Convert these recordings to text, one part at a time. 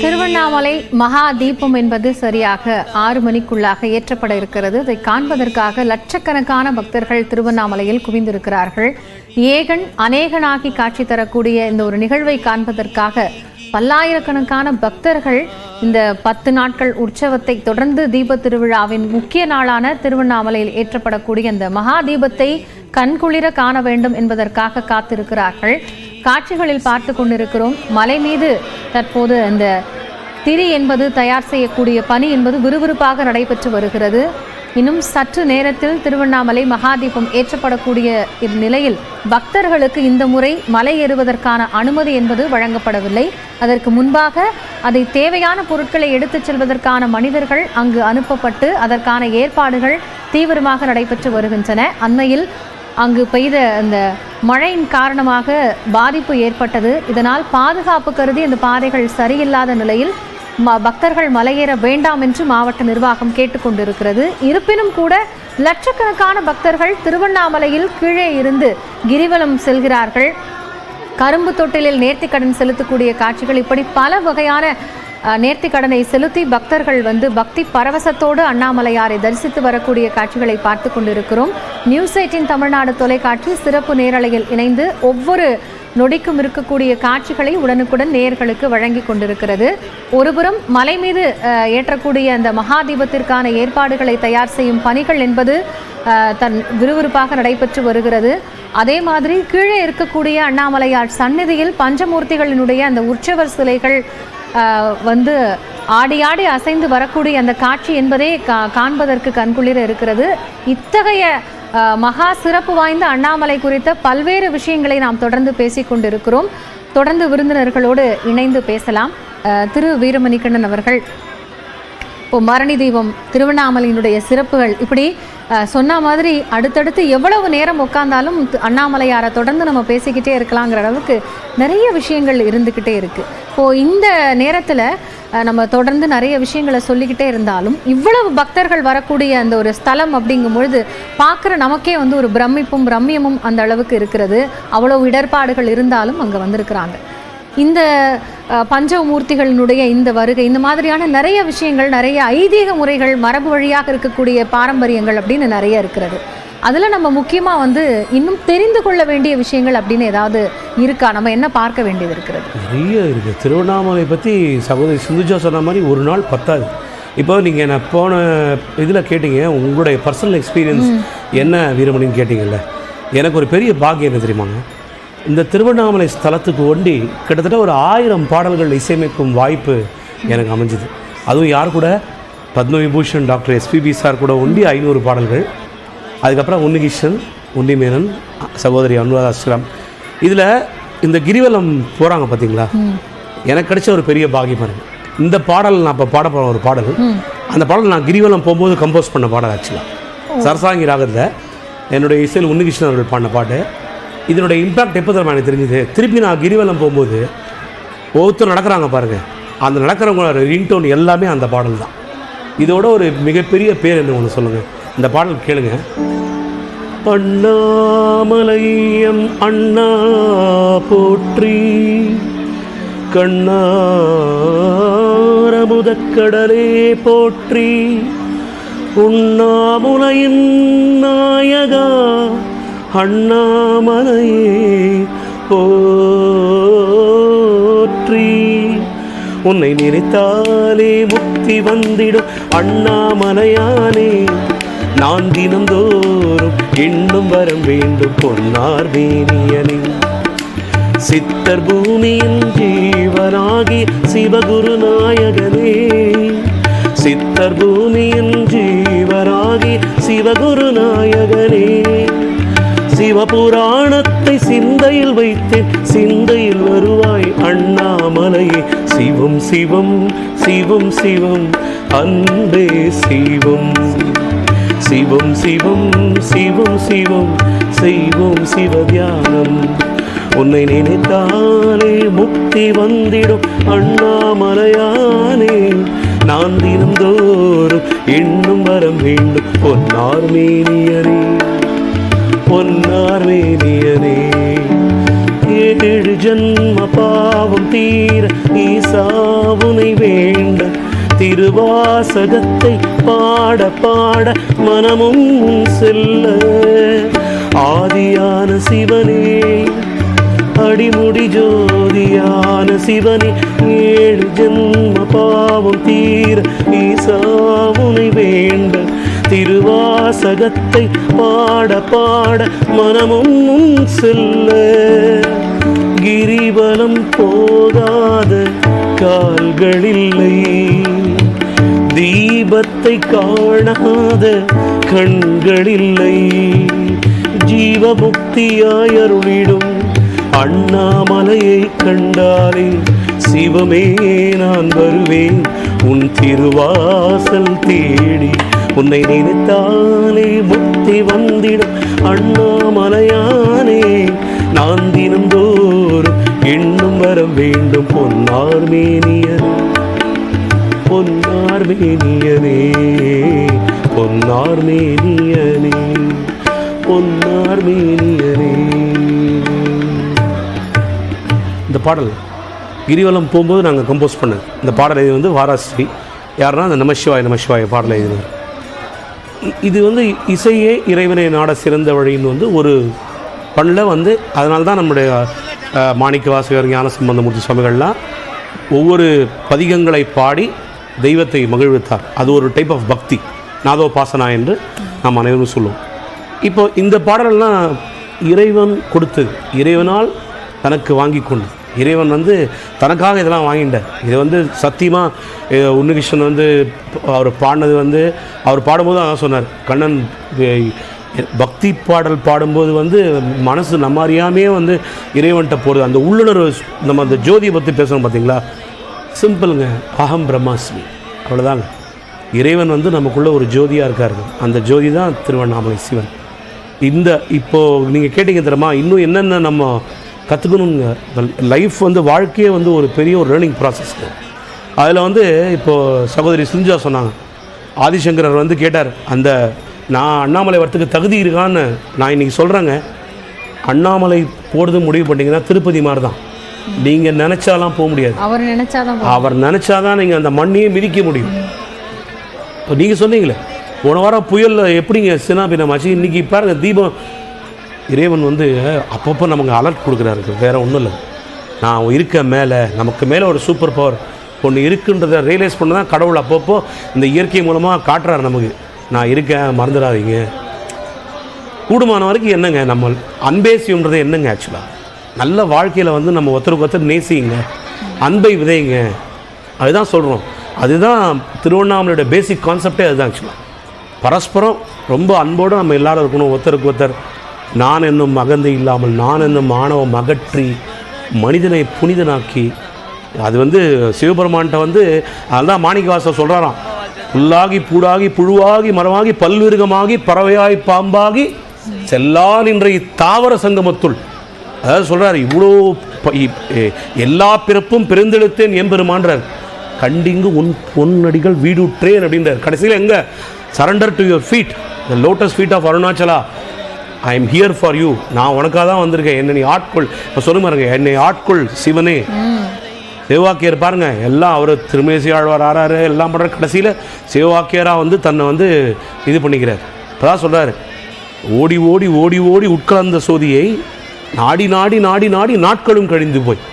திருவண்ணாமலை மகா தீபம் என்பது சரியாக 6 மணிக்குள்ளாக ஏற்றப்பட இருக்கிறது. இதை காண்பதற்காக லட்சக்கணக்கான பக்தர்கள் திருவண்ணாமலையில் குவிந்திருக்கிறார்கள். ஏகன் அநேகனாகி காட்சி தரக்கூடிய இந்த ஒரு நிகழ்வை காண்பதற்காக பல்லாயிரக்கணக்கான பக்தர்கள் இந்த 10 நாட்கள் உற்சவத்தை தொடர்ந்து தீப திருவிழாவின் முக்கிய நாளான திருவண்ணாமலையில் ஏற்றப்படக்கூடிய இந்த மகா தீபத்தை கண்குளிர காண வேண்டும் என்பதற்காக காத்திருக்கிறார்கள். காட்சிகளில் பார்த்து கொண்டிருக்கிறோம். மலை மீது தற்போது அந்த திரி என்பது தயார் செய்யக்கூடிய பணி என்பது விறுவிறுப்பாக நடைபெற்று வருகிறது. இன்னும் சற்று நேரத்தில் திருவண்ணாமலை மகாதீபம் ஏற்றப்படக்கூடிய நிலையில் பக்தர்களுக்கு இந்த முறை மலை ஏறுவதற்கான அனுமதி என்பது வழங்கப்படவில்லை. அதற்கு முன்பாக அதை தேவையான பொருட்களை எடுத்துச் செல்வதற்கான மனிதர்கள் அங்கு அனுப்பப்பட்டு அதற்கான ஏற்பாடுகள் தீவிரமாக நடைபெற்று வருகின்றன. அண்மையில் அங்கு பெய்த அந்த மழையின் காரணமாக பாதிப்பு ஏற்பட்டது. இதனால் பாதுகாப்பு கருதி அந்த பாதைகள் சரியில்லாத நிலையில் பக்தர்கள் மலையேற வேண்டாம் என்று மாவட்ட நிர்வாகம் கேட்டுக்கொண்டிருக்கிறது. இருப்பினும் கூட லட்சக்கணக்கான பக்தர்கள் திருவண்ணாமலையில் கீழே இருந்து கிரிவலம் செல்கிறார்கள். கரும்பு தொட்டிலில் நேர்த்திக்கடன் செலுத்தக்கூடிய காட்சிகள், இப்படி பல வகையான நேர்த்திக்கடனை செலுத்தி பக்தர்கள் பக்தி பரவசத்தோடு அண்ணாமலையாரை தரிசித்து வரக்கூடிய காட்சிகளை பார்த்து கொண்டிருக்கிறோம். நியூஸ் 18 தமிழ்நாடு தொலைக்காட்சி சிறப்பு நேரலையில் இணைந்து ஒவ்வொரு நொடிக்கும் இருக்கக்கூடிய காட்சிகளை உடனுக்குடன் நேயர்களுக்கு வழங்கி கொண்டிருக்கிறது. ஒருபுறம் மலை மீது ஏற்றக்கூடிய அந்த மகாதீபத்திற்கான ஏற்பாடுகளை தயார் செய்யும் பணிகள் என்பது விறுவிறுப்பாக நடைபெற்று வருகிறது. அதே மாதிரி கீழே இருக்கக்கூடிய அண்ணாமலையார் சந்நிதியில் பஞ்சமூர்த்திகளினுடைய அந்த உற்சவர் சிலைகள் ஆடி ஆடி அசைந்து வரக்கூடிய அந்த காட்சி என்பதே காண்பதற்கு கண்குளிர இருக்கிறது. இத்தகைய மகா சிறப்பு வாய்ந்த அண்ணாமலை குறித்த பல்வேறு விஷயங்களை நாம் தொடர்ந்து பேசிக்கொண்டிருக்கிறோம். தொடர்ந்து விருந்தினர்களோடு இணைந்து பேசலாம். திரு வீரமணிகண்டன் அவர்கள், இப்போ பரணி தீபம், திருவண்ணாமலையினுடைய சிறப்புகள், இப்படி சொன்ன மாதிரி அடுத்தடுத்து எவ்வளவு நேரம் உட்கார்ந்தாலும் அண்ணாமலையாரை தொடர்ந்து நம்ம பேசிக்கிட்டே இருக்கலாங்கிற அளவுக்கு நிறைய விஷயங்கள் இருந்துக்கிட்டே இருக்கு. இப்போது இந்த நேரத்தில் நம்ம தொடர்ந்து நிறைய விஷயங்களை சொல்லிக்கிட்டே இருந்தாலும் இவ்வளவு பக்தர்கள் வரக்கூடிய அந்த ஒரு ஸ்தலம் அப்படிங்கும் பொழுது பார்க்குற நமக்கே ஒரு பிரமிப்பும் ரம்யமும் அந்த அளவுக்கு இருக்கிறது. அவ்வளவு இடர்பாடுகள் இருந்தாலும் அங்கே வந்திருக்கிறாங்க. இந்த பஞ்சமூர்த்திகளினுடைய இந்த வருகை, இந்த மாதிரியான நிறைய விஷயங்கள், நிறைய ஐதீக முறைகள், மரபு வழியாக இருக்கக்கூடிய பாரம்பரியங்கள் அப்படின்னு நிறைய இருக்கிறது. அதில் நம்ம முக்கியமாக இன்னும் தெரிந்து கொள்ள வேண்டிய விஷயங்கள் அப்படின்னு ஏதாவது இருக்கா? நம்ம என்ன பார்க்க வேண்டியது இருக்கிறது? நிறைய இருக்குது. திருவண்ணாமலை பற்றி சகோதரி சிந்துஜா சொன்ன மாதிரி ஒரு நாள் பத்தாது. இப்போ நீங்கள் என்ன போன இதில் கேட்டீங்க, உங்களுடைய பர்சனல் எக்ஸ்பீரியன்ஸ் என்ன வீரமணின்னு கேட்டிங்கல்ல. எனக்கு ஒரு பெரிய பாக்கியம் என்ன தெரியுமாங்க, இந்த திருவண்ணாமலை ஸ்தலத்துக்கு ஒண்டி கிட்டத்தட்ட ஒரு 1000 பாடல்கள் இசையமைக்கும் வாய்ப்பு எனக்கு அமைஞ்சுது. அதுவும் யார் கூட, பத்மவிபூஷன் டாக்டர் எஸ்பிபி சார் கூட ஒண்டி 500 பாடல்கள். அதுக்கப்புறம் உன்னிகிருஷ்ணன், உன்னிமேனன், சகோதரி அனுராதாஸ்லாம். இதில் இந்த கிரிவலம் போகிறாங்க பார்த்தீங்களா, எனக்கு கிடைச்ச ஒரு பெரிய பாக்கியம் இருக்குது. இந்த பாடல் நான் இப்போ பாட போகிற ஒரு பாடல், அந்த பாடல் நான் கிரிவலம் போகும்போது கம்போஸ் பண்ண பாடல். ஆக்சுவலாக சரசாங்கி ராகத்தில் என்னுடைய இசையில் உன்னிகிருஷ்ணன் அவர்கள் பாடின பாட்டு. இதனுடைய இம்பேக்ட் எப்போ தான் எனக்கு தெரிஞ்சுது, திருப்பி நான் கிரிவலம் போகும்போது ஒவ்வொருத்தர் நடக்கிறாங்க பாருங்கள், அந்த நடக்கிறவங்களோட ரிங்டோன் எல்லாமே அந்த பாடல் தான். இதோட ஒரு மிகப்பெரிய பேர் என்ன ஒன்று சொல்லுங்கள், இந்த பாடல் கேளுங்க. அண்ணாமலையம் அண்ணா போற்றி, கண்ணாரமுதக்கடலே போற்றி, உண்ணாமுலையின் நாயகா அண்ணாமலையே போற்றி, உன்னை நினைத்தாலே முக்தி வந்திடும் அண்ணாமலையானே, நான் தினந்தோறும் எண்ணும் வரம் வேண்டும் பொன்னார் வேணியனே, சித்தர் பூமியின் ஜீவனாகி சிவகுரு நாயகனே, சித்தர் பூமியின் ஜீவராகி சிவகுரு நாயகனே, சிவபுராணத்தை சிந்தையில் வைத்தேன், சிந்தையில் வருவாய் அண்ணாமலையே, சிவம் சிவம் சிவம் சிவம் அன்பே சிவம், சிவம் சிவம் சிவம் சிவம் செய்வோம் சிவதியானம், உன்னை நினைத்தாலே முக்தி வந்திடும் அண்ணாமலையானே, நான் தினந்தோறும் எண்ணும் வரம் வேண்டும் பொன்னார் மேனியனே, பொன்னார் மேனியனே, 7 ஜன்ம பாவம் தீர ஈசாவுனை வேண்ட திருவாசகத்தை பாட பாட மனமும் செல்ல ஆதியான சிவனே அடிமுடி ஜோதியான சிவனே 7 ஜன்ம பாவம் தீர ஈசாவுனை வேண்ட திருவாசகத்தை பாட பாட மனமும் செல்ல கிரிவலம் போகாத கால்களில்லை தீபத்தை காணாத கண்களில்லை ஜீவமுக்தியாய் அருளிடும் அண்ணாமலையை கண்டாலே சிவமே நான் வருவேன் உன் திருவாசல் தேடி உன்னை நினைத்தாலே முக்தி வந்திடும் அண்ணாமலையானே நான் தினந்தோறும் எண்ணும் வர வேண்டும் பொன்னார் மேனியனே பொன்னார் மேனியனே பொன்னார் மேனியனே பொன்னார் மேனியனே. இந்த பாடல் கிரிவலம் போகும்போது நாங்கள் கம்போஸ் பண்ணது. இந்த பாடல் இது வந்து வாராஸ்ரீ யாருன்னா அந்த நமசிவாய பாடல் எழுதினார். இது வந்து இசையே இறைவனை நாட சிறந்த வழின்னு வந்து ஒரு பண்ணில் வந்து அதனால தான் நம்முடைய மாணிக்க வாசகர் ஞான சம்பந்தமூர்த்தி சுவாமிகள்லாம் ஒவ்வொரு பதிகங்களை பாடி தெய்வத்தை மகிழ்வித்தார். அது ஒரு டைப் ஆஃப் பக்தி, நாதோபாசனா என்று நாம் அனைவரும் சொல்லுவோம். இப்போ இந்த பாடலெல்லாம் இறைவன் கொடுத்தது, இறைவனால் தனக்கு வாங்கி கொண்டு இறைவன் வந்து தனக்காக இதெல்லாம் வாங்கிட்டார். இது வந்து சத்தியமாக உன்னிகிருஷ்ணன் வந்து அவர் பாடினது வந்து அவர் பாடும்போது அதான் சொன்னார், கண்ணன் பக்தி பாடல் பாடும்போது வந்து மனசு நம்ம அறியாமையே வந்து இறைவன்கிட்ட போடுது. அந்த உள்ளுணர்வு நம்ம அந்த ஜோதியை பற்றி பேசணும் பார்த்தீங்களா, சிம்பிளுங்க, அகம் பிரம்மாஸ்மி, அவ்வளோதாங்க. இறைவன் வந்து நமக்குள்ளே ஒரு ஜோதியாக இருக்காரு. அந்த ஜோதி தான் திருவண்ணாமலை சிவன். இந்த இப்போது நீங்கள் கேட்டிங்க தெரியுமா, இன்னும் என்னென்ன நம்ம கற்றுக்கணுங்க. லைஃப் வந்து வாழ்க்கையே வந்து ஒரு பெரிய ஒரு லேர்னிங் ப்ராசஸ்ங்க. அதில் வந்து இப்போது சகோதரி சிந்துஜா சொன்னாங்க, ஆதிசங்கரர் வந்து கேட்டார், அந்த நான் அண்ணாமலை வரத்துக்கு தகுதி இருக்கான்னு. நான் இன்றைக்கி சொல்கிறேங்க, அண்ணாமலை போடுறது முடிவு பண்ணிங்கன்னா திருப்பதி மாதிரி தான். நீங்கள் நினச்சாலாம் போக முடியாது, அவர் நினச்சாதான் நீங்கள் அந்த மண்ணையே மிதிக்க முடியும். இப்போ நீங்கள் சொன்னீங்களே போன வாரம் புயலில் எப்படிங்க சின்னாபின்னமாச்சு, இன்றைக்கி பாருங்க தீபம். இறைவன் வந்து அப்பப்போ நமக்கு அலர்ட் கொடுக்குறாரு, வேறு ஒன்றும் இல்லை. நான் இருக்க மேலே நமக்கு மேலே ஒரு சூப்பர் பவர் ஒன்று இருக்குன்றதை ரியலைஸ் பண்ண தான் கடவுள் அப்பப்போ இந்த இயற்கை மூலமாக காட்டுறாரு நமக்கு, நான் இருக்கேன் மறந்துடாதீங்க. கூடுமான வரைக்கும் என்னங்க நம்ம அன்பேசியம்ன்றது என்னங்க, ஆக்சுவலாக நல்ல வாழ்க்கையில் வந்து நம்ம ஒருத்தருக்கு ஒருத்தர் நேசிங்க, அன்பை விதைங்க, அதுதான் சொல்கிறோம். அதுதான் திருவண்ணாமலையோட பேசிக் கான்செப்டே அதுதான். ஆக்சுவலாக பரஸ்பரம் ரொம்ப அன்போடு நம்ம எல்லோரும் இருக்கணும். ஒருத்தருக்கு ஒருத்தர் நான் என்னும் அகந்தை இல்லாமல் நான் என்னும் ஆணவம் அகற்றி மனிதனை புனிதனாக்கி, அது வந்து சிவபெருமான்கிட்ட வந்து அதுதான் மாணிக்கவாசகர் சொல்கிறாராம், புல்லாகி பூடாகி புழுவாகி மரமாகி பல்விருகமாகி பறவையாய் பாம்பாகி செல்லா நின்ற தாவர சங்கமத்துள், அதாவது சொல்கிறார், இவ்வளோ எல்லா பிறப்பும் பிறந்தெடுத்தேன் எம்பெருமான்றார், கண்டிங்கு உன் பொன்னடிகள் வீடுற்றேன் அப்படின்றார். கடைசியில் எங்கே surrender to your feet, the lotus feet of Arunachala, I am here for you, நான் உனக்காக தான் வந்திருக்கேன், என்னை நீ ஆட்கொள். இப்போ சொல்ல பாருங்க, என்னை ஆட்கொள் சிவனே. சிவவாக்கியர் பாருங்க, எல்லாம் அவர் திருமேசி ஆழ்வார் ஆறாரு எல்லாம் பண்ணுற, கடைசியில் சிவவாக்கியராக வந்து தன்னை வந்து இது பண்ணிக்கிறார். இப்போ தான் சொல்கிறார், ஓடி ஓடி ஓடி ஓடி உட்கலந்த சோதியை நாடி நாடி நாடி நாடி நாட்களும் கழிந்து போய்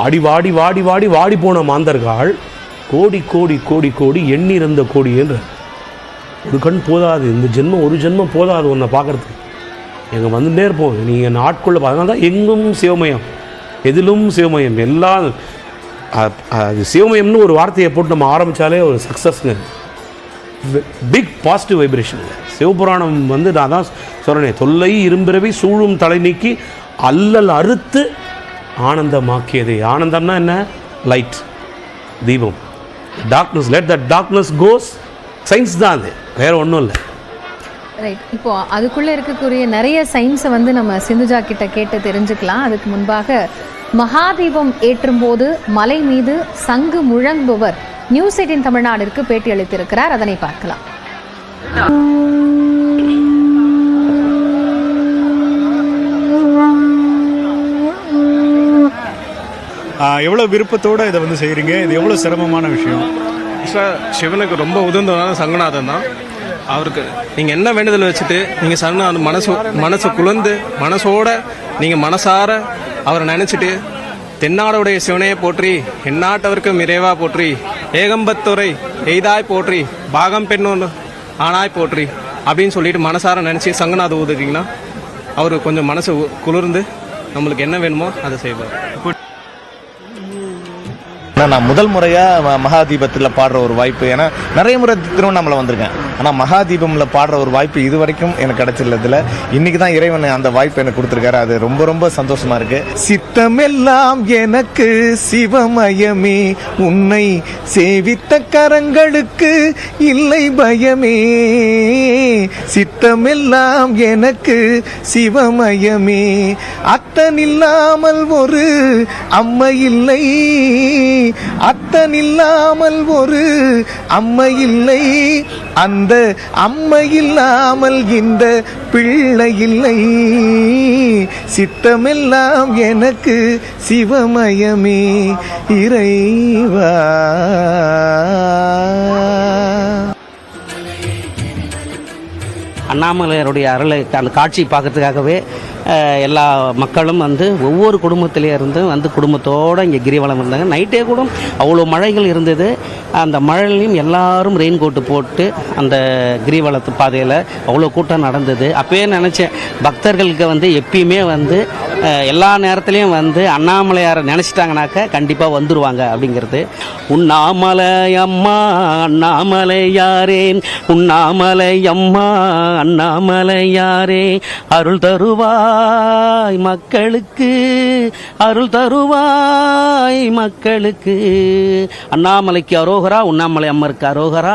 ஆடி வாடி வாடி வாடி வாடி போன மாந்தர்கள் கோடி கோடி கோடி கோடி எண்ணிறந்த கோடி என்ற ஒரு கண் போதாது, இந்த ஜென்மம் ஒரு ஜென்மம் போதாது உன்னை பார்க்குறதுக்கு, எங்கள் வந்துட்டே இருப்போம், நீங்கள் என்ன ஆட்கொள்ள. அதனால தான் எங்கும் சிவமயம், எதிலும் சிவமயம், எல்லாம் அது சிவமயம்னு ஒரு வார்த்தையை போட்டு நம்ம ஆரம்பித்தாலே ஒரு சக்ஸஸ்ங்க, பிக் பாசிட்டிவ் வைப்ரேஷனுங்க. சிவபுராணம் வந்து நான் தான் சொல்கிறேன், தொல்லை இரும்பிறவி சூழும் தலை நீக்கி அல்லல் அறுத்து ஆனந்தமாக்கியது. ஆனந்தம்னா என்ன? லைட், தீபம். Darkness, let the darkness goes, science தான் அது, வேறு ஒன்றும் இல்லை. ரைட். இப்போ அதுக்குள்ளே இருக்கக்கூடிய நிறைய சயின்ஸை வந்து நம்ம சிந்துஜா கிட்ட கேட்டு தெரிஞ்சுக்கலாம். அதுக்கு முன்பாக மகாதீபம் ஏற்றும் போது மலை மீது சங்கு முழங்குபவர் நியூஸ் 18 தமிழ்நாடிற்கு பேட்டி அளித்திருக்கிறார், அதனை பார்க்கலாம். எவ்வளோ விருப்பத்தோடு இதை வந்து செய்கிறீங்க? இது எவ்வளோ சிரமமான விஷயம்? சிவனுக்கு ரொம்ப உதந்தவனான சங்கநாதன் தான். அவருக்கு நீங்கள் என்ன வேண்டுதல் வச்சுட்டு நீங்கள் சரணாதன் மனசு குளிர்ந்து மனசோட நீங்கள் மனசார அவரை நினச்சிட்டு தென்னாடுடைய சிவனையை போற்றி எந்நாட்டவருக்கும் இறைவா போற்றி ஏகம்பத்துறை எய்தாய் போற்றி பாகம் பெண்ணொன்று ஆனாய் போற்றி அப்படின்னு சொல்லிட்டு மனசார நினச்சி சங்கநாதம் ஊதுறீங்கன்னா அவர் கொஞ்சம் மனசு குளிர்ந்து நம்மளுக்கு என்ன வேணுமோ அதை செய்வார். நான் முதல் முறையாக மகாதீபத்தில் பாடுற ஒரு வாய்ப்பு, ஏன்னா நிறைய முறை திருவண்ணாமலை வந்திருக்கேன், ஆனால் மகாதீபமில் பாடுற ஒரு வாய்ப்பு இது வரைக்கும் எனக்கு கிடைச்சிருந்ததில்ல. இன்னைக்கு தான் இறைவன் அந்த வாய்ப்பு எனக்கு கொடுத்துருக்காரு. அது ரொம்ப ரொம்ப சந்தோஷமா இருக்கு. சித்தமெல்லாம் எனக்கு சிவமயமே, உன்னை சேவித்த கரங்களுக்கு இல்லை பயமே. சித்தமெல்லாம் எனக்கு சிவமயமே, அத்தனில்லாமல் ஒரு அம்மை இல்லை, அத்தனில்லாமல் ஒரு அம்மை இல்லை, அந்த அம்மை இல்லாமல் இந்த பிள்ளை இல்லை. சித்தமெல்லாம் எனக்கு சிவமயமே இறைவா. அண்ணாமலையாருடைய அருளை அந்த காட்சி பார்க்கறதுக்காகவே எல்லா மக்களும் வந்து ஒவ்வொரு குடும்பத்திலே இருந்து வந்து குடும்பத்தோடு இங்கே கிரிவலம் இருந்தாங்க. நைட்டே கூட அவ்வளோ மழைகள் இருந்தது. அந்த மழையிலையும் எல்லாரும் ரெயின் கோட்டு போட்டு அந்த கிரிவலத்து பாதையில் அவ்வளோ கூட்டம் நடந்தது. அப்போயே நினச்சேன், பக்தர்களுக்கு வந்து எப்பயுமே வந்து எல்லா நேரத்துலையும் வந்து அண்ணாமலையாரை நினச்சிட்டாங்கனாக்க கண்டிப்பாக வந்துடுவாங்க அப்படிங்கிறது. உண்ணாமலை அம்மா அண்ணாமலையாரேன், உண்ணாமலை அம்மா அண்ணாமலையாரே, அருள் தருவாய் மக்களுக்கு, அருள் தருவாய் மக்களுக்கு. அண்ணாமலைக்கு அரோகரா, உண்ணாமலை அம்மருக்கு அரோகரா.